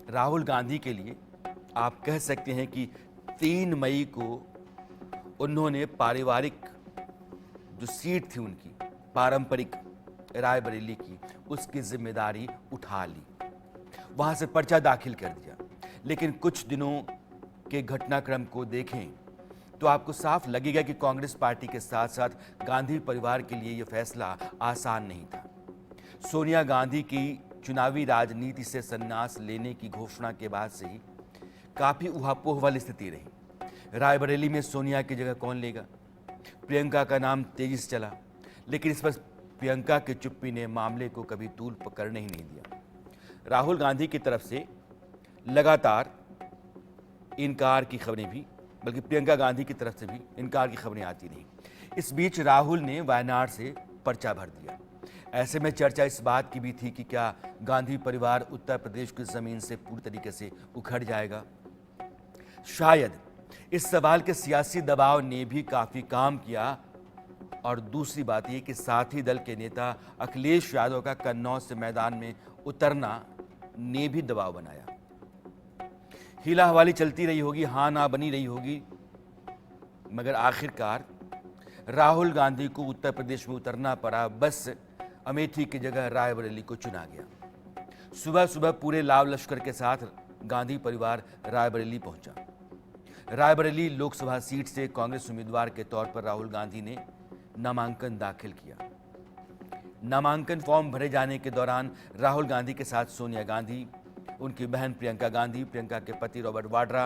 राहुल गांधी के लिए आप कह सकते हैं कि 3 मई को उन्होंने पारिवारिक जो सीट थी उनकी पारंपरिक रायबरेली की, उसकी जिम्मेदारी उठा ली, वहां से पर्चा दाखिल कर दिया। लेकिन कुछ दिनों के घटनाक्रम को देखें तो आपको साफ लगेगा कि कांग्रेस पार्टी के साथ साथ गांधी परिवार के लिए यह फैसला आसान नहीं था। सोनिया गांधी की चुनावी राजनीति से संन्यास लेने की घोषणा के बाद से ही काफी उहापोह वाली स्थिति रही। रायबरेली में सोनिया की जगह कौन लेगा? प्रियंका का नाम तेजी से चला, लेकिन इस पर प्रियंका की चुप्पी ने मामले को कभी तूल पकड़ने ही नहीं दिया। राहुल गांधी की तरफ से लगातार इनकार की खबरें भी, बल्कि प्रियंका गांधी की तरफ से भी इनकार की खबरें आती रहीं। इस बीच राहुल ने वायनाड से पर्चा भर दिया। ऐसे में चर्चा इस बात की भी थी कि क्या गांधी परिवार उत्तर प्रदेश की जमीन से पूरी तरीके से उखड़ जाएगा। शायद इस सवाल के सियासी दबाव ने भी काफी काम किया। और दूसरी बात यह कि साथी दल के नेता अखिलेश यादव का कन्नौज से मैदान में उतरना ने भी दबाव बनाया। हीला हवाली चलती रही होगी, हाँ ना बनी रही होगी, मगर आखिरकार राहुल गांधी को उत्तर प्रदेश में उतरना पड़ा। बस अमेठी की जगह रायबरेली को चुना गया। सुबह सुबह पूरे लाव लश्कर के साथ गांधी परिवार रायबरेली पहुंचा। रायबरेली लोकसभा सीट से कांग्रेस उम्मीदवार के तौर पर राहुल गांधी ने नामांकन दाखिल किया। नामांकन फॉर्म भरे जाने के दौरान राहुल गांधी के साथ सोनिया गांधी, उनकी बहन प्रियंका गांधी, प्रियंका के पति रॉबर्ट वाड्रा,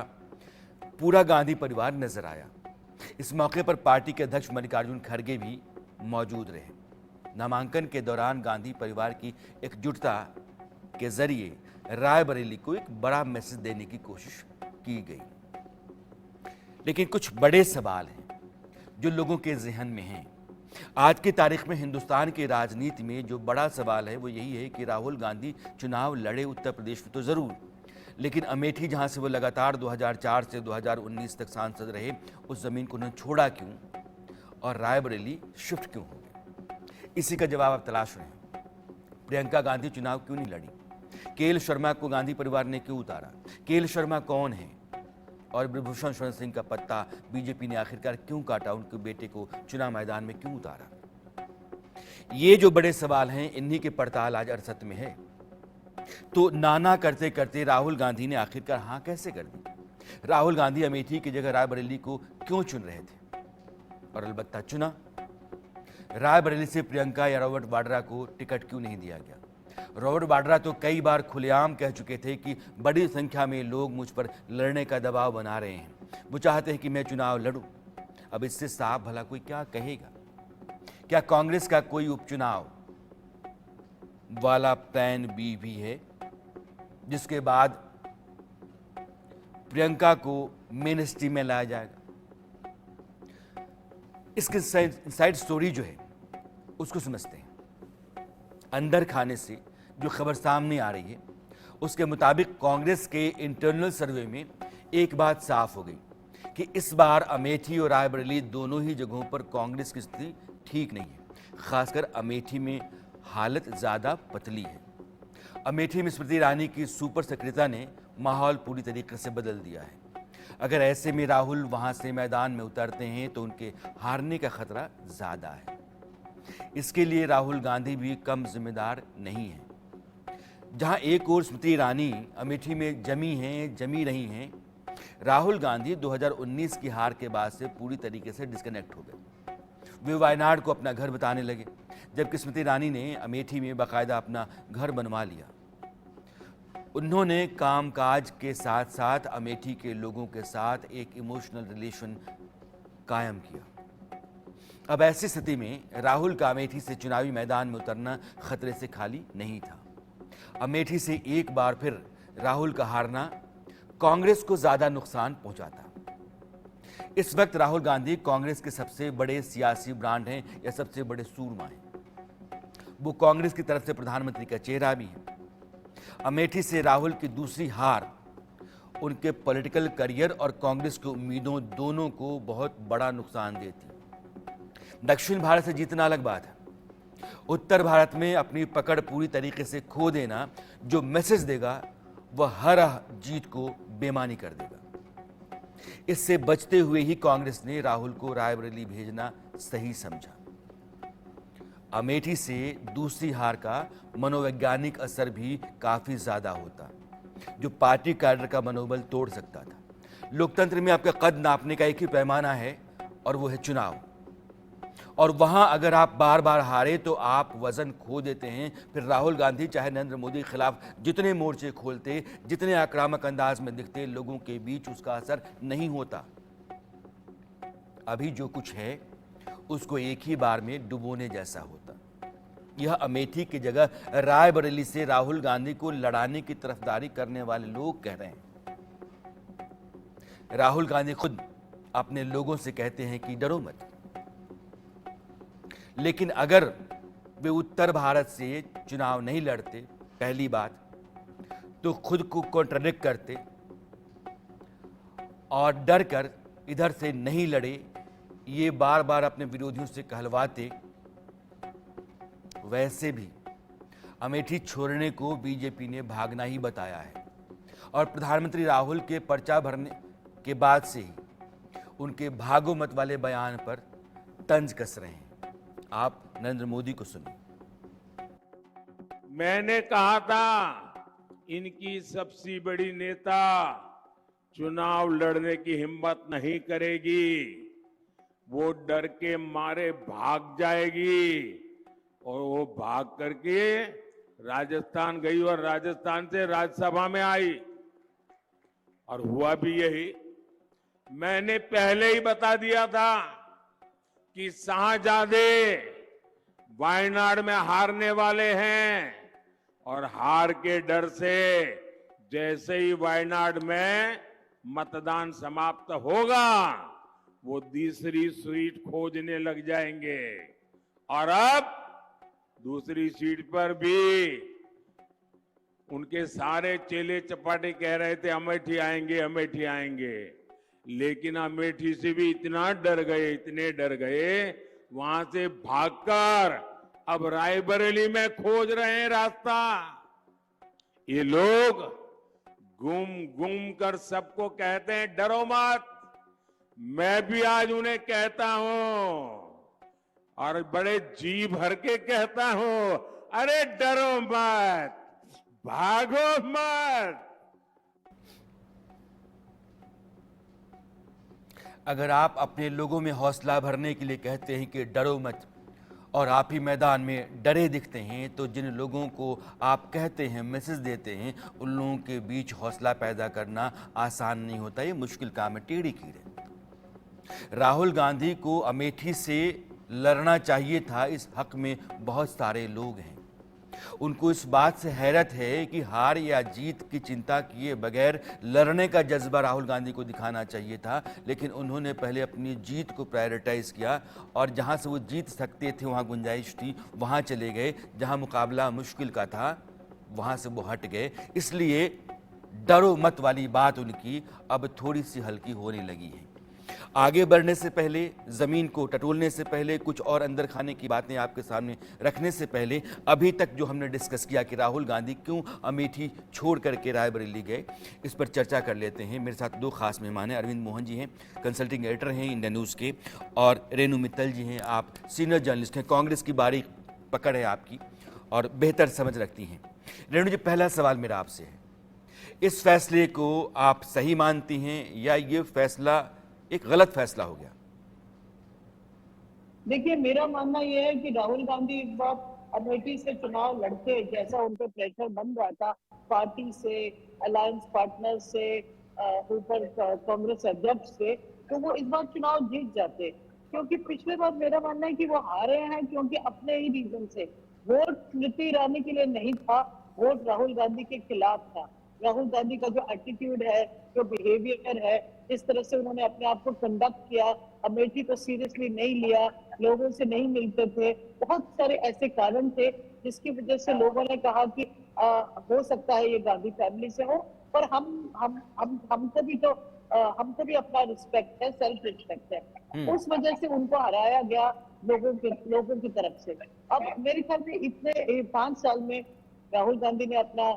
पूरा गांधी परिवार नजर आया। इस मौके पर पार्टी के अध्यक्ष मल्लिकार्जुन खड़गे भी मौजूद रहे। नामांकन के दौरान गांधी परिवार की एकजुटता के जरिए रायबरेली को एक बड़ा मैसेज देने की कोशिश की गई। लेकिन कुछ बड़े सवाल हैं जो लोगों के जहन में हैं। आज की तारीख में हिंदुस्तान की राजनीति में जो बड़ा सवाल है वो यही है कि राहुल गांधी चुनाव लड़े उत्तर प्रदेश में तो जरूर, लेकिन अमेठी जहां से वो लगातार 2004 से 2019 तक सांसद रहे, उस जमीन को उन्होंने छोड़ा क्यों और रायबरेली शिफ्ट क्यों हो गए? इसी का जवाब आप तलाश रहे हैं। प्रियंका गांधी चुनाव क्यों नहीं लड़ी? केएल शर्मा को गांधी परिवार ने क्यों उतारा? केएल शर्मा कौन है? और ब्रजभूषण शरण सिंह का पत्ता बीजेपी ने आखिरकार क्यों काटा? उनके बेटे को चुनाव मैदान में क्यों उतारा? ये जो बड़े सवाल हैं, इन्हीं की पड़ताल आज अरसत में है। तो नाना करते करते राहुल गांधी ने आखिरकार हाँ कैसे कर दी? राहुल गांधी अमेठी की जगह रायबरेली को क्यों चुन रहे थे? और अलबत्ता चुना। रायबरेली से प्रियंका या रॉबर्ट वाड्रा को टिकट क्यों नहीं दिया गया? रॉबर्ट वाड्रा तो कई बार खुलेआम कह चुके थे कि बड़ी संख्या में लोग मुझ पर लड़ने का दबाव बना रहे हैं, वो चाहते हैं कि मैं चुनाव लड़ूं। अब इससे साफ भला कोई क्या कहेगा? क्या कांग्रेस का कोई उपचुनाव वाला प्लान बी भी है, जिसके बाद प्रियंका को मेन स्ट्रीम में लाया जाएगा? इसकी साइड स्टोरी जो है उसको समझते हैं। अंदर खाने से जो खबर सामने आ रही है उसके मुताबिक कांग्रेस के इंटरनल सर्वे में एक बात साफ हो गई कि इस बार अमेठी और रायबरेली दोनों ही जगहों पर कांग्रेस की स्थिति ठीक नहीं है। खासकर अमेठी में हालत ज्यादा पतली है। अमेठी में स्मृति ईरानी की सुपर सक्रियता ने माहौल पूरी तरीके से बदल दिया है। अगर ऐसे में राहुल वहां से मैदान में उतरते हैं तो उनके हारने का खतरा ज्यादा है। इसके लिए राहुल गांधी भी कम जिम्मेदार नहीं है। जहां एक ओर स्मृति ईरानी अमेठी में जमी रही हैं, राहुल गांधी 2019 की हार के बाद से पूरी तरीके से डिस्कनेक्ट हो गए। वे वायनाड को अपना घर बताने लगे, जबकि स्मृति ईरानी ने अमेठी में बाकायदा अपना घर बनवा लिया। उन्होंने कामकाज के साथ साथ अमेठी के लोगों के साथ एक इमोशनल रिलेशन कायम किया। अब ऐसी स्थिति में राहुल का अमेठी से चुनावी मैदान में उतरना खतरे से खाली नहीं था। अमेठी से एक बार फिर राहुल का हारना कांग्रेस को ज्यादा नुकसान पहुंचाता। इस वक्त राहुल गांधी कांग्रेस के सबसे बड़े सियासी ब्रांड हैं या सबसे बड़े सूरमा हैं। वो कांग्रेस की तरफ से प्रधानमंत्री का चेहरा भी है। अमेठी से राहुल की दूसरी हार उनके पॉलिटिकल करियर और कांग्रेस की उम्मीदों दोनों को बहुत बड़ा नुकसान देती। दक्षिण भारत से जीतना अलग बात है, उत्तर भारत में अपनी पकड़ पूरी तरीके से खो देना जो मैसेज देगा वह हर जीत को बेमानी कर देगा। इससे बचते हुए ही कांग्रेस ने राहुल को रायबरेली भेजना सही समझा। अमेठी से दूसरी हार का मनोवैज्ञानिक असर भी काफी ज्यादा होता, जो पार्टी कैडर का मनोबल तोड़ सकता था। लोकतंत्र में आपका कद नापने का एक ही पैमाना है और वो है चुनाव। और वहां अगर आप बार बार हारे तो आप वजन खो देते हैं। फिर राहुल गांधी चाहे नरेंद्र मोदी के खिलाफ जितने मोर्चे खोलते, जितने आक्रामक अंदाज में दिखते, लोगों के बीच उसका असर नहीं होता। अभी जो कुछ है उसको एक ही बार में डुबोने जैसा होता। यह अमेठी की जगह रायबरेली से राहुल गांधी को लड़ाने की तरफदारी करने वाले लोग कह रहे हैं। राहुल गांधी खुद अपने लोगों से कहते हैं कि डरो मत, लेकिन अगर वे उत्तर भारत से चुनाव नहीं लड़ते, पहली बात तो खुद को कॉन्ट्रडिक्ट करते और डर कर इधर से नहीं लड़े, ये बार बार अपने विरोधियों से कहलवाते। वैसे भी अमेठी छोड़ने को बीजेपी ने भागना ही बताया है और प्रधानमंत्री राहुल के पर्चा भरने के बाद से ही उनके भागो मत वाले बयान पर तंज कस रहे हैं। आप नरेंद्र मोदी को सुनिए। मैंने कहा था इनकी सबसे बड़ी नेता चुनाव लड़ने की हिम्मत नहीं करेगी, वो डर के मारे भाग जाएगी। और वो भाग करके राजस्थान गई और राजस्थान से राज्यसभा में आई और हुआ भी यही। मैंने पहले ही बता दिया था कि शाहजादे वायनाड में हारने वाले हैं और हार के डर से जैसे ही वायनाड में मतदान समाप्त होगा वो दूसरी सीट खोजने लग जाएंगे। और अब दूसरी सीट पर भी उनके सारे चेले चपाटे कह रहे थे अमेठी आएंगे, अमेठी आएंगे, लेकिन अमेठी से भी इतना डर गए, इतने डर गए, वहां से भागकर अब रायबरेली में खोज रहे हैं रास्ता। ये लोग घूम घूम कर सबको कहते हैं डरो मत। मैं भी आज उन्हें कहता हूं और बड़े जी भर के कहता हूं, अरे डरो मत, भागो मत। अगर आप अपने लोगों में हौसला भरने के लिए कहते हैं कि डरो मत और आप ही मैदान में डरे दिखते हैं, तो जिन लोगों को आप कहते हैं, मैसेज देते हैं, उन लोगों के बीच हौसला पैदा करना आसान नहीं होता। ये मुश्किल काम है। टेढ़ी कीड़े। राहुल गांधी को अमेठी से लड़ना चाहिए था, इस हक में बहुत सारे लोग हैं। उनको इस बात से हैरत है कि हार या जीत की चिंता किए बगैर लड़ने का जज्बा राहुल गांधी को दिखाना चाहिए था, लेकिन उन्होंने पहले अपनी जीत को प्रायोरिटाइज किया और जहां से वो जीत सकते थे, वहां गुंजाइश थी, वहां चले गए। जहां मुकाबला मुश्किल का था वहां से वो हट गए। इसलिए डरो मत वाली बात उनकी अब थोड़ी सी हल्की होने लगी है। आगे बढ़ने से पहले, जमीन को टटोलने से पहले, कुछ और अंदर खाने की बातें आपके सामने रखने से पहले, अभी तक जो हमने डिस्कस किया कि राहुल गांधी क्यों अमेठी छोड़ करके रायबरेली गए, इस पर चर्चा कर लेते हैं। मेरे साथ दो खास मेहमान हैं। अरविंद मोहन जी हैं, कंसल्टिंग एडिटर हैं इंडिया न्यूज़ के, और रेणु मित्तल जी हैं, आप सीनियर जर्नलिस्ट हैं। कांग्रेस की बारीक पकड़ है आपकी और बेहतर समझ रखती हैं। रेणु जी, पहला सवाल मेरा आपसे है, इस फैसले को आप सही मानती हैं या ये फैसला एक गलत फैसला हो गया? देखिए, मेरा मानना यह है कि राहुल गांधी इस बार अमेठी से चुनाव लड़ते, जैसा उन पर प्रेशर बन रहा था पार्टी से, अलायंस पार्टनर से, ऊपर कांग्रेस अध्यक्ष से, तो वो इस बार चुनाव जीत जाते। क्योंकि पिछले बार मेरा मानना है कि वो हारे हैं क्योंकि अपने ही रीजन से। वोट स्मृति ईरानी के लिए नहीं था, वोट राहुल गांधी के खिलाफ था। राहुल गांधी का जो एटीट्यूड है, जो बिहेवियर है, इस तरह से उन्होंने अपने आप को कंडक्ट किया, अमेठी को सीरियसली नहीं लिया, लोगों से नहीं मिलते थे, बहुत सारे ऐसे कारण थे जिसकी वजह से लोगों ने कहा कि हो सकता है ये गांधी फैमिली से हो। पर हमको भी अपना रिस्पेक्ट है, सेल्फ रिस्पेक्ट है, उस वजह से उनको हराया गया लोगों की तरफ से। अब मेरे ख्याल में इतने 5 साल में राहुल गांधी ने अपना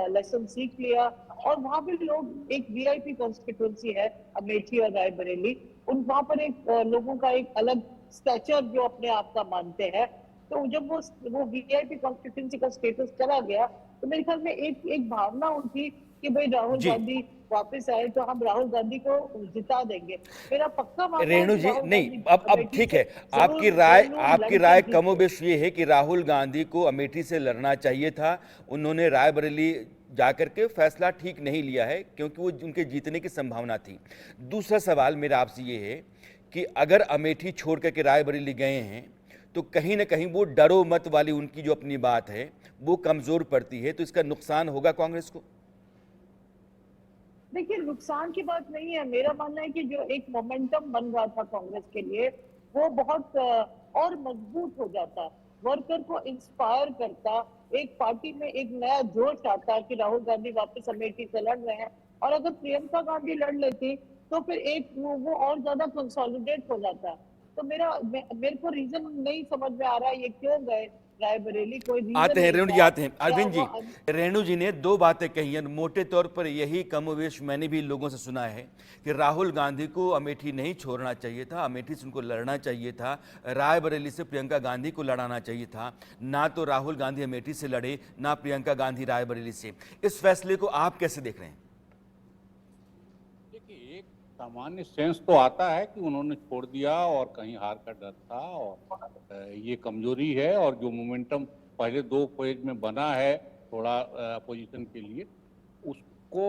लेसन सीख लिया। और वहां पे लोग, एक वीआईपी कॉन्स्टिट्यूंसी है अमेठी और रायबरेली, उन वहां पर एक लोगों का एक अलग स्टेचर जो अपने आप का मानते हैं। तो जब वो वीआईपी कॉन्स्टिट्यूंसी का स्टेटस चला गया, तो मेरे ख्याल में एक एक भावना उठी कि भाई राहुल जी गांधी वापस आए तो हम राहुल गांधी को जिता देंगे। मेरा पक्का मानना है रेणु कि जी, राहुल नहीं, गांधी अब अमेठी ठीक से है, जरूर आपकी लड़के राय जीतेंगे। कमोबेश ये है कि राहुल गांधी को अमेठी से लड़ना चाहिए था। उन्होंने रायबरेली जाकर के फैसला ठीक नहीं लिया है क्योंकि वो उनके जीतने की संभावना थी। दूसरा सवाल मेरा आपसे ये है कि अगर अमेठी छोड़ करके रायबरेली गए हैं तो कहीं ना कहीं वो डरो मत वाली उनकी जो अपनी बात है वो कमजोर पड़ती है, तो इसका नुकसान होगा कांग्रेस को। देखिए, नुकसान की बात नहीं है। मेरा मानना है कि जो एक मोमेंटम बन रहा था कांग्रेस के लिए, वो बहुत और मजबूत हो जाता, वर्कर को इंस्पायर करता, एक पार्टी में एक नया जोश आता कि राहुल गांधी वापस अमेठी से लड़ रहे हैं। और अगर प्रियंका गांधी लड़ लेती तो फिर एक वो और ज्यादा कंसोलिडेट हो जाता। तो मेरे को रीजन नहीं समझ में आ रहा है ये क्यों गए रायबरेली, कोई रीजन आते हैं नहीं रेणु जी, था। आते हैं क्या अरविंद जी। वो रेणु जी ने दो बातें कही हैं, मोटे तौर पर यही कमोवेश मैंने भी लोगों से सुना है कि राहुल गांधी को अमेठी नहीं छोड़ना चाहिए था, अमेठी से उनको लड़ना चाहिए था, रायबरेली से प्रियंका गांधी को लड़ाना चाहिए था। ना तो राहुल गांधी अमेठी से लड़े, ना प्रियंका गांधी रायबरेली से। इस फैसले को आप कैसे देख रहे हैं? देखिए, एक सामान्य सेंस तो आता है कि उन्होंने छोड़ दिया और कहीं हार का डर था और ये कमजोरी है, और जो मोमेंटम पहले दो फेज में बना है थोड़ा अपोजिशन के लिए, उसको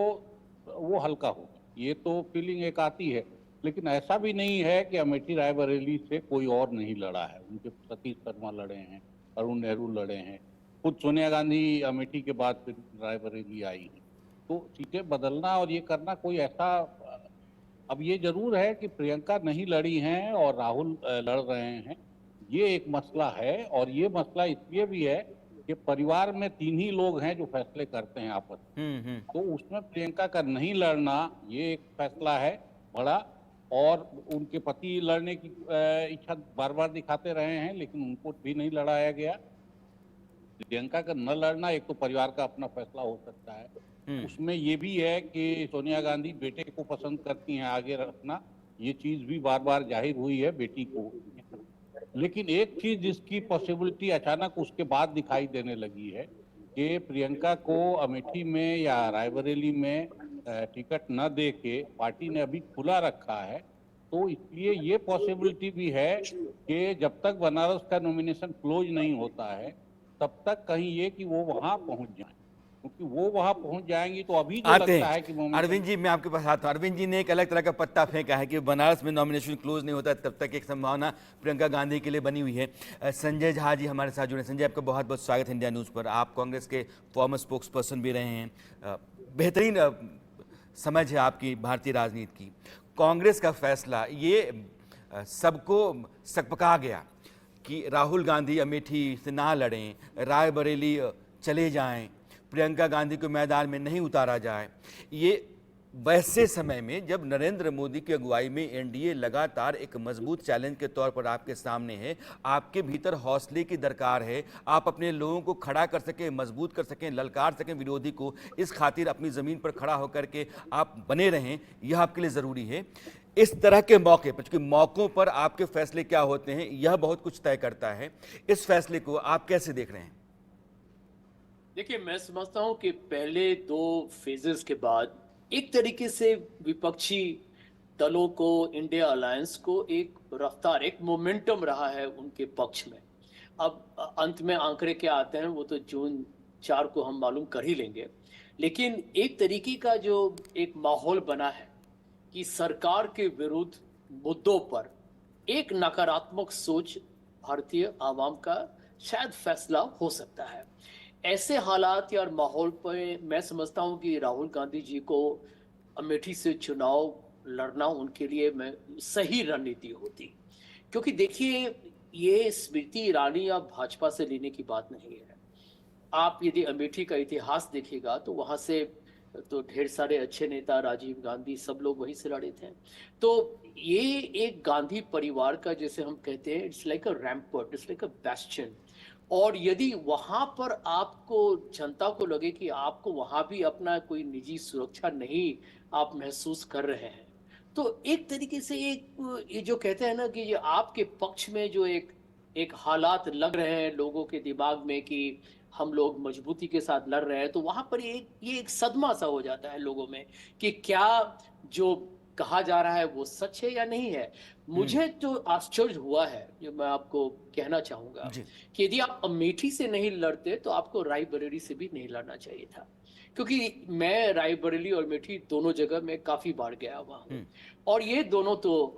वो हल्का होगा, ये तो फीलिंग एक आती है। लेकिन ऐसा भी नहीं है कि अमेठी रायबरेली से कोई और नहीं लड़ा है। उनके सतीश शर्मा लड़े हैं, अरुण नेहरू लड़े हैं, खुद सोनिया गांधी अमेठी के बाद फिर रायबरेली आई है। तो सीटें बदलना और ये करना कोई ऐसा, अब ये जरूर है कि प्रियंका नहीं लड़ी हैं और राहुल लड़ रहे हैं, ये एक मसला है। और ये मसला इसलिए भी है कि परिवार में तीन ही लोग हैं जो फैसले करते हैं आपस में, तो उसमें प्रियंका का नहीं लड़ना ये एक फैसला है बड़ा। और उनके पति लड़ने की इच्छा बार बार दिखाते रहे हैं, लेकिन उनको भी नहीं लड़ाया गया। प्रियंका का न लड़ना एक तो परिवार का अपना फैसला हो सकता है, उसमें ये भी है कि सोनिया गांधी बेटे को पसंद करती हैं आगे रखना, ये चीज भी बार बार जाहिर हुई है बेटी को। लेकिन एक चीज जिसकी पॉसिबिलिटी अचानक उसके बाद दिखाई देने लगी है कि प्रियंका को अमेठी में या रायबरेली में टिकट न दे के पार्टी ने अभी खुला रखा है। तो इसलिए ये पॉसिबिलिटी भी है कि जब तक बनारस का नॉमिनेशन क्लोज नहीं होता है तब तक कहीं ये कि वो वहां पहुंच जाए, क्योंकि वो वहां पहुंच जाएंगी तो अभी जो आते लगता है कि हैं अरविंद जी, मैं आपके पास आता हूं। अरविंद जी ने एक अलग तरह का पत्ता फेंका है कि बनारस में नॉमिनेशन क्लोज नहीं होता तब तक एक संभावना प्रियंका गांधी के लिए बनी हुई है। संजय झा जी हमारे साथ जुड़े। संजय, आपका बहुत बहुत स्वागत है इंडिया न्यूज़ पर। आप कांग्रेस के फॉर्मर स्पोक्स पर्सन भी रहे हैं, बेहतरीन समझ है आपकी भारतीय राजनीति की। कांग्रेस का फैसला ये सबको सकपका गया कि राहुल गांधी अमेठी से ना लड़ें, रायबरेली चले जाएं, प्रियंका गांधी को मैदान में नहीं उतारा जाए। ये वैसे समय में जब नरेंद्र मोदी की अगुवाई में एनडीए लगातार एक मजबूत चैलेंज के तौर पर आपके सामने है, आपके भीतर हौसले की दरकार है, आप अपने लोगों को खड़ा कर सकें, मजबूत कर सकें, ललकार सकें विरोधी को, इस खातिर अपनी ज़मीन पर खड़ा होकर के आप बने रहें, यह आपके लिए ज़रूरी है। इस तरह के मौके पर, क्योंकि मौक़ों पर आपके फैसले क्या होते हैं यह बहुत कुछ तय करता है, इस फैसले को आप कैसे देख रहे हैं? देखिए, मैं समझता हूं कि पहले दो फेजेस के बाद एक तरीके से विपक्षी दलों को, इंडिया अलायंस को एक रफ्तार, एक मोमेंटम रहा है उनके पक्ष में। अब अंत में आंकड़े क्या आते हैं वो तो जून 4 को हम मालूम कर ही लेंगे, लेकिन एक तरीके का जो एक माहौल बना है कि सरकार के विरुद्ध मुद्दों पर एक नकारात्मक सोच भारतीय आवाम का शायद फैसला हो सकता है। ऐसे हालात या माहौल पर मैं समझता हूं कि राहुल गांधी जी को अमेठी से चुनाव लड़ना उनके लिए मैं सही रणनीति होती, क्योंकि देखिए ये स्मृति ईरानी या भाजपा से लेने की बात नहीं है। आप यदि अमेठी का इतिहास देखिएगा तो वहां से तो ढेर सारे अच्छे नेता, राजीव गांधी, सब लोग वहीं से लड़े थे। तो ये एक गांधी परिवार का, जैसे हम कहते हैं, it's like a rampart, it's like a bastion. और यदि वहां पर आपको जनता को लगे कि आपको वहां भी अपना कोई निजी सुरक्षा नहीं आप महसूस कर रहे हैं, तो एक तरीके से एक ये जो कहते हैं ना कि ये आपके पक्ष में जो एक एक हालात लग रहे हैं लोगों के दिमाग में कि हम लोग मजबूती के साथ लड़ रहे हैं, तो वहां पर ये एक सदमा सा हो जाता है लोगों में कि क्या जो कहा जा रहा है वो सच है या नहीं है। मुझे जो आश्चर्य हुआ है, जो मैं आपको कहना चाहूंगा जी। कि यदि आप अमेठी से नहीं लड़ते तो आपको रायबरेली से भी नहीं लड़ना चाहिए था, क्योंकि मैं रायबरेली और अमेठी दोनों जगह में काफी बार गया हुआ हूँ, और ये दोनों तो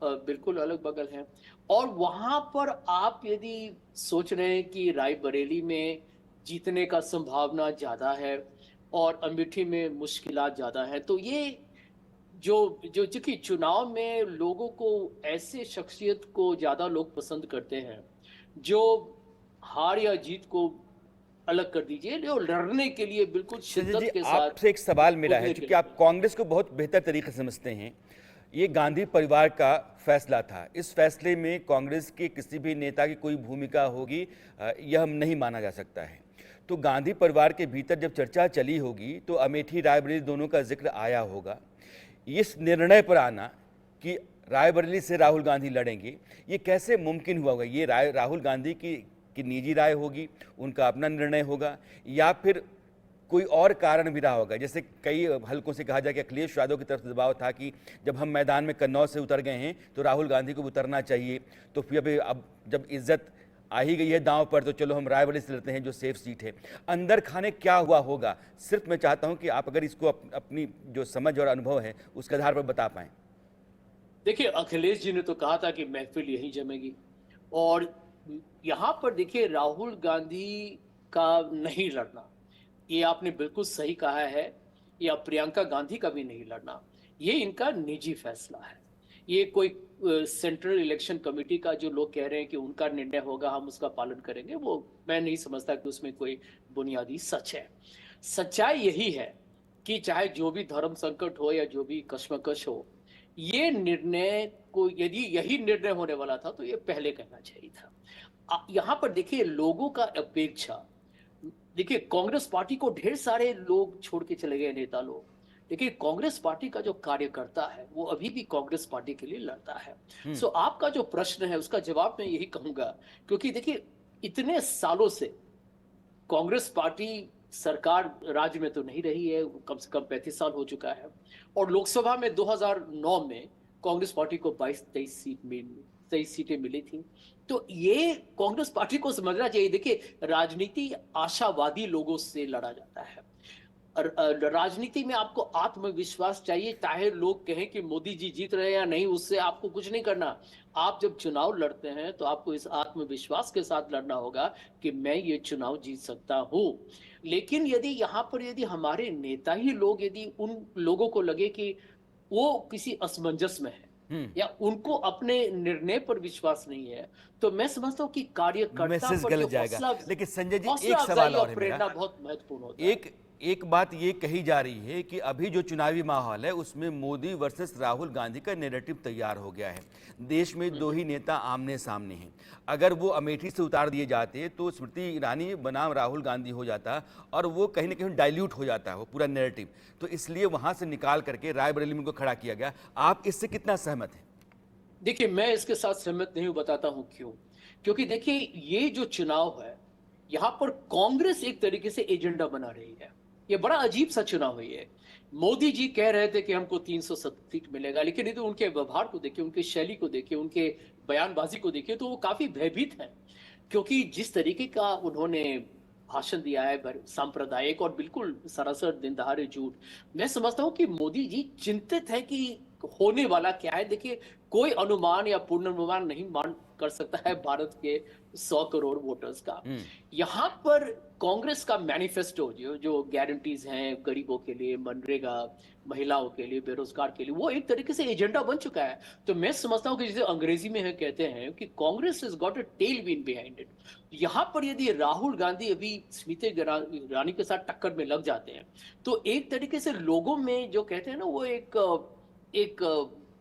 बिल्कुल अलग बगल हैं। और वहां पर आप यदि सोच रहे हैं कि रायबरेली में जीतने का संभावना ज्यादा है और अमेठी में मुश्किलात ज्यादा है, तो ये जो जो कि चुनाव में लोगों को ऐसे शख्सियत को ज्यादा लोग पसंद करते हैं जो हार या जीत को अलग कर दीजिए, जो लड़ने के लिए बिल्कुल संजय शिद्दत जी, के साथ आपसे एक सवाल मेरा है, उठने के क्योंकि लिए। आप कांग्रेस को बहुत बेहतर तरीके से समझते हैं। ये गांधी परिवार का फैसला था। इस फैसले में कांग्रेस के किसी भी नेता की कोई भूमिका होगी, यह नहीं माना जा सकता है। तो गांधी परिवार के भीतर जब चर्चा चली होगी तो अमेठी रायबरेली दोनों का जिक्र आया होगा। इस निर्णय पर आना कि रायबरेली से राहुल गांधी लड़ेंगे, ये कैसे मुमकिन हुआ होगा? ये राहुल गांधी की निजी राय होगी, उनका अपना निर्णय होगा, या फिर कोई और कारण भी रहा होगा? जैसे कई हलकों से कहा जाए कि अखिलेश यादव की तरफ से दबाव था कि जब हम मैदान में कन्नौज से उतर गए हैं तो राहुल गांधी को उतरना चाहिए, तो फिर अब जब इज्जत आ ही गई है दांव पर तो चलो हम रायबरेली से लड़ते हैं जो सेफ सीट है। अंदर खाने क्या हुआ होगा? सिर्फ मैं चाहता हूं कि आप अगर इसको अपनी जो समझ और अनुभव है उसके आधार पर बता पाएं। देखिए, अखिलेश जी ने तो कहा था कि महफिल यहीं जमेगी, और यहाँ पर देखिए राहुल गांधी का नहीं लड़ना, ये आपने बिल्कुल सही कहा है, या प्रियंका गांधी का भी नहीं लड़ना, ये इनका निजी फैसला है। ये कोई सेंट्रल इलेक्शन कमेटी का जो लोग कह रहे हैं कि उनका निर्णय होगा, हम उसका पालन करेंगे, वो मैं नहीं समझता कि उसमें कोई बुनियादी सच है। सच्चाई यही है कि चाहे जो भी धर्म संकट हो या जो भी कश्मकश हो, ये निर्णय को यदि यही निर्णय होने वाला था तो ये पहले कहना चाहिए था। यहाँ पर देखिए लोगों का अपेक्षा, देखिए कांग्रेस पार्टी को ढेर सारे लोग छोड़ के चले गए, नेता लोग। देखिए कांग्रेस पार्टी का जो कार्यकर्ता है वो अभी भी कांग्रेस पार्टी के लिए लड़ता है। सो आपका जो प्रश्न है उसका जवाब मैं यही कहूंगा, क्योंकि देखिए इतने सालों से कांग्रेस पार्टी सरकार राज्य में तो नहीं रही है, कम से कम 35 साल हो चुका है, और लोकसभा में 2009 में कांग्रेस पार्टी को 22-23 सीटें मिली थी। तो ये कांग्रेस पार्टी को समझना चाहिए। देखिए राजनीति आशावादी लोगों से लड़ा जाता है, राजनीति में आपको आत्मविश्वास चाहिए, चाहे लोग कहें कि मोदी जी जीत रहे हैं या नहीं, उससे आपको कुछ नहीं करना। आप जब चुनाव लड़ते हैं तो आपको इस आत्मविश्वास के साथ लड़ना होगा कि मैं ये चुनाव जीत सकता हूं। लेकिन यदि हमारे नेता ही लोग, यदि उन लोगों को लगे कि वो किसी असमंजस में है या उनको अपने निर्णय पर विश्वास नहीं है, तो मैं समझता हूँ कि कार्यकर्ता मैसेज पर गलत जो जाएगा। लेकिन संजय जी, हौसला एक अफजाई सवाल और और है प्रेरणा मेरा। बहुत महत्वपूर्ण होता है। एक बात ये कही जा रही है कि अभी जो चुनावी माहौल है उसमें मोदी वर्सेस राहुल गांधी का नैरेटिव तैयार हो गया है। देश में दो ही नेता आमने सामने हैं। अगर वो अमेठी से उतार दिए जाते तो स्मृति ईरानी बनाम राहुल गांधी हो जाता और वो कहीं ना कहीं डाइल्यूट हो जाता है वो पूरा नैरेटिव। तो इसलिए वहां से निकाल करके रायबरेली में उनको खड़ा किया गया। आप इससे कितना सहमत हैं? देखिए मैं इसके साथ सहमत नहीं हूं, बताता हूं क्यों। क्योंकि देखिए ये जो चुनाव है, यहाँ पर कांग्रेस एक तरीके से एजेंडा बना रही है। ये बड़ा अजीब सा चुनाव है ये। मोदी जी कह रहे थे कि हमको 370 सीट मिलेगा, लेकिन यदि उनके व्यवहार को देखिए, उनकी शैली को देखिए, उनके बयानबाजी को देखिए, तो वो काफी भयभीत हैं। क्योंकि जिस तरीके का उन्होंने भाषण दिया है, सांप्रदायिक और बिल्कुल सरासर दिन दहाड़े झूठ, मैं समझता हूं कि मोदी जी चिंतित है कि होने वाला क्या है। देखिए कोई अनुमान या पूर्वानुमान नहीं मान कर सकता है भारत के 100 करोड़ वोटर्स का। यहाँ पर कांग्रेस का मैनिफेस्टो जो गारंटीज हैं गरीबों के लिए, मनरेगा, महिलाओं के लिए, बेरोजगार के लिए, वो एक तरीके से एजेंडा बन चुका है। तो मैं समझता हूँ कि जैसे अंग्रेजी में है कहते हैं कि Congress has got a tail wind behind इट। यहाँ पर यदि राहुल गांधी अभी स्मृति ईरानी के साथ टक्कर में लग जाते हैं तो एक तरीके से लोगों में जो कहते हैं ना, वो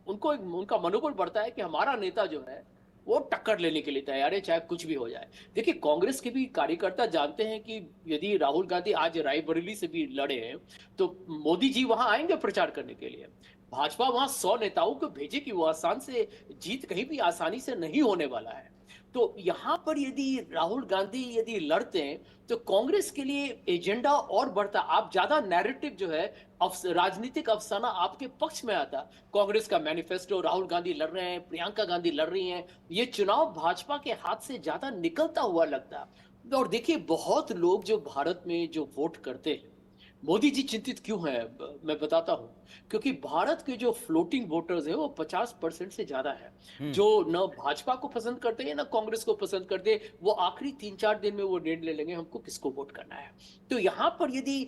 उनका मनोबल बढ़ता है कि हमारा नेता जो है वो टक्कर लेने के लिए तैयार है, चाहे कुछ भी हो जाए। देखिए, कांग्रेस के भी कार्यकर्ता जानते हैं कि यदि राहुल गांधी आज रायबरेली से भी लड़े हैं, तो मोदी जी वहां आएंगे प्रचार करने के लिए। भाजपा वहां 100 नेताओं को भेजे कि वो आसान से जीत कहीं भी आसानी से नहीं होने वाला है। तो यहां पर यदि राहुल गांधी यदि लड़ते हैं, तो कांग्रेस के लिए एजेंडा और बढ़ता, आप ज्यादा नैरेटिव जो है, राजनीतिक अफसाना आपके पक्ष में आता। कांग्रेस का मैनिफेस्टो, राहुल गांधी लड़ रहे हैं, प्रियंका गांधी लड़ रही हैं, ये चुनाव भाजपा के हाथ से ज्यादा निकलता हुआ लगता। और देखिए, बहुत लोग जो भारत में जो वोट करते हैं, मोदी जी चिंतित क्यों हैं, मैं बताता हूं। क्योंकि भारत के जो फ्लोटिंग वोटर्स है वो 50% से ज्यादा है, जो न भाजपा को पसंद करते हैं न कांग्रेस को पसंद करते। वो आखिरी 3-4 दिन में वो निर्णय ले लेंगे हमको किसको वोट करना है। तो यहां पर यदि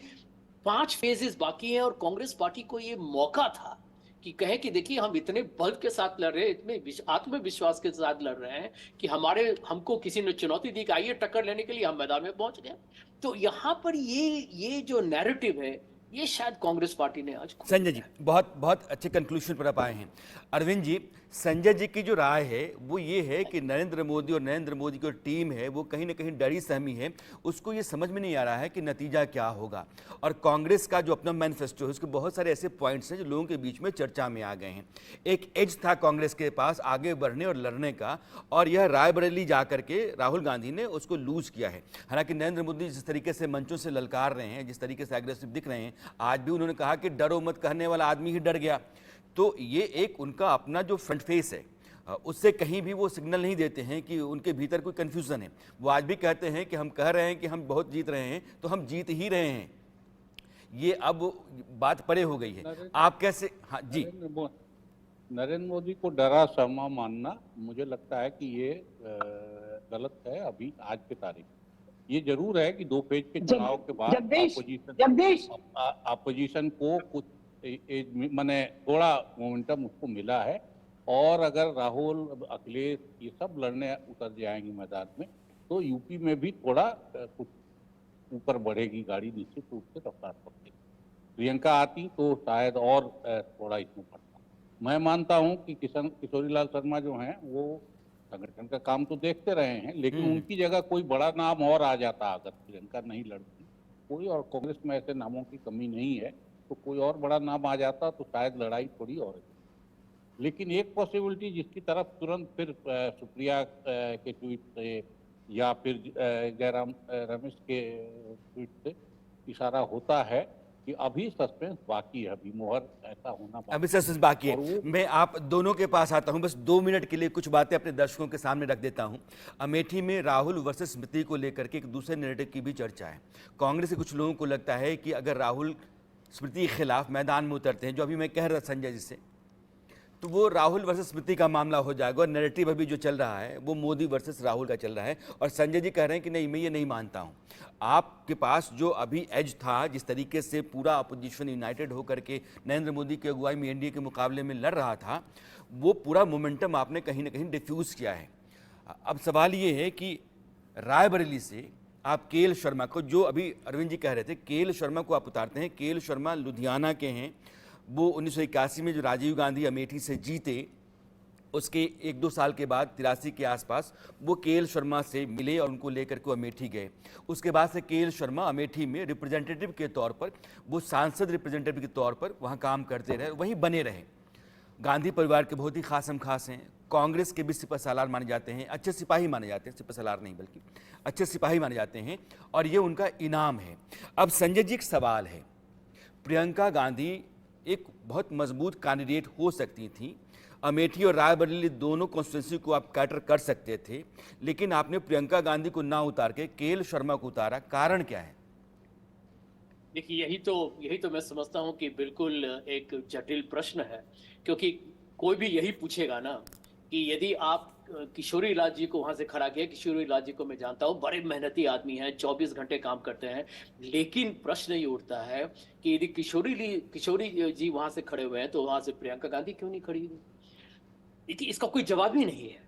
5 फेजेस बाकी हैं और कांग्रेस पार्टी को ये मौका था कि कहे कि देखिए, हम इतने बल के साथ लड़ रहे हैं, इतने आत्मविश्वास के साथ लड़ रहे हैं कि हमको किसी ने चुनौती दी कि आइए टक्कर लेने के लिए, हम मैदान में पहुंच गए। तो यहाँ पर ये जो नैरेटिव है, ये शायद कांग्रेस पार्टी ने आज संजय जी, बहुत बहुत अच्छे कंक्लूजन पर आप आए हैं। अरविंद जी, संजय जी की जो राय है वो ये है कि नरेंद्र मोदी और नरेंद्र मोदी की जो टीम है वो कहीं ना कहीं डरी सहमी है, उसको ये समझ में नहीं आ रहा है कि नतीजा क्या होगा। और कांग्रेस का जो अपना मैनिफेस्टो है उसके बहुत सारे ऐसे पॉइंट्स हैं जो लोगों के बीच में चर्चा में आ गए हैं। एक एज था कांग्रेस के पास आगे बढ़ने और लड़ने का, और यह रायबरेली जा करके राहुल गांधी ने उसको लूज किया है। हालांकि नरेंद्र मोदी जिस तरीके से मंचों से ललकार रहे हैं, जिस तरीके से एग्रेसिव दिख रहे हैं, आज भी उन्होंने कहा कि डरो मत कहने वाला आदमी ही डर गया। तो ये एक उनका अपना जो फ्रंट फेस है, उससे कहीं भी वो सिग्नल नहीं देते हैं कि उनके भीतर कोई कंफ्यूजन है। वो आज भी कहते हैं कि हम कह रहे हैं कि हम बहुत जीत रहे हैं, तो हम जीत ही रहे हैं। ये अब बात परे हो गई है। आप कैसे? हाँ जी। नरेंद्र मोदी को डरा सहमा मानना मुझे लगता है कि ये गलत है। अभी आज की तारीख ये जरूर है कि 2 फेज के चुनाव के बाद अपोजिशन को कुछ माने थोड़ा मोमेंटम उसको मिला है। और अगर राहुल, अखिलेश ये सब लड़ने उतर जाएंगे मैदान में, तो यूपी में भी थोड़ा कुछ ऊपर बढ़ेगी गाड़ी, निश्चित रूप से रफ्तार पकड़ेगी। प्रियंका आती तो शायद और थोड़ा इसमें पड़ता। मैं मानता हूं कि किशोरीलाल शर्मा जो हैं वो संगठन का काम तो देखते रहे हैं, लेकिन उनकी जगह कोई बड़ा नाम और आ जाता अगर प्रियंका नहीं लड़ती कोई, और कांग्रेस में ऐसे नामों की कमी नहीं है, तो कोई और बड़ा नाम आ जाता तो शायद लड़ाई थोड़ी और। लेकिन एक पॉसिबिलिटी जिसकी तरफ तुरंत फिर सुप्रिया के ट्वीट से या फिर जयराम रमेश के ट्वीट से इशारा होता है कि अभी सस्पेंस बाकी है, अभी मोहर ऐसा होना बाकी, अभी सस्पेंस बाकी है। मैं आप दोनों के पास आता हूं, बस 2 मिनट के लिए कुछ बातें अपने दर्शकों के सामने रख देता हूं। अमेठी में राहुल वर्सेस स्मृति को लेकर के एक दूसरे नैरेटिव की भी चर्चा है। कांग्रेस के कुछ लोगों को लगता है कि अगर राहुल स्मृति के खिलाफ मैदान में उतरते हैं, जो अभी मैं कह रहा संजय जी से, तो वो राहुल वर्सेस स्मृति का मामला हो जाएगा। और नैरेटिव अभी जो चल रहा है वो मोदी वर्सेस राहुल का चल रहा है। और संजय जी कह रहे हैं कि नहीं, मैं ये नहीं मानता हूं। आपके पास जो अभी एज था, जिस तरीके से पूरा अपोजिशन यूनाइटेड होकर के नरेंद्र मोदी की अगुवाई में एनडीए के मुकाबले में लड़ रहा था, वो पूरा मोमेंटम आपने कहीं ना कहीं डिफ्यूज किया है। अब सवाल ये है कि रायबरेली से आप केएल शर्मा को, जो अभी अरविंद जी कह रहे थे, केएल शर्मा को आप उतारते हैं। केएल शर्मा लुधियाना के हैं। वो 1981 में जो राजीव गांधी अमेठी से जीते, उसके 1-2 साल के बाद 83 के आसपास वो केएल शर्मा से मिले और उनको लेकर के अमेठी गए। उसके बाद से केएल शर्मा अमेठी में रिप्रेजेंटेटिव के तौर पर, वो सांसद रिप्रेजेंटेटिव के तौर पर वहाँ काम करते रहे, वहीं बने रहे। गांधी परिवार के बहुत ही खासम खास हैं। कांग्रेस के भी सिपहसालार माने जाते हैं, अच्छे सिपाही माने जाते हैं, सिपहसालार नहीं बल्कि अच्छे सिपाही माने जाते हैं, और ये उनका इनाम है। अब संजय जी, एक सवाल है, प्रियंका गांधी एक बहुत मजबूत कैंडिडेट हो सकती थी। अमेठी और रायबरेली दोनों कॉन्स्टिट्यूंसी को आप कैटर कर सकते थे, लेकिन आपने प्रियंका गांधी को ना उतार के केएल शर्मा को उतारा। कारण क्या है? देखिए, यही तो मैं समझता हूं कि बिल्कुल एक जटिल प्रश्न है। क्योंकि कोई भी यही पूछेगा ना कि यदि आप किशोरी लाल जी को वहां से खड़ा किया। किशोरी लाल जी को मैं जानता हूं, बड़े मेहनती आदमी हैं, 24 घंटे काम करते हैं। लेकिन प्रश्न ये उठता है कि यदि किशोरी जी वहां से खड़े हुए हैं, तो वहां से प्रियंका गांधी क्यों नहीं खड़ी हुई? देखिए, इसका कोई जवाब ही नहीं है।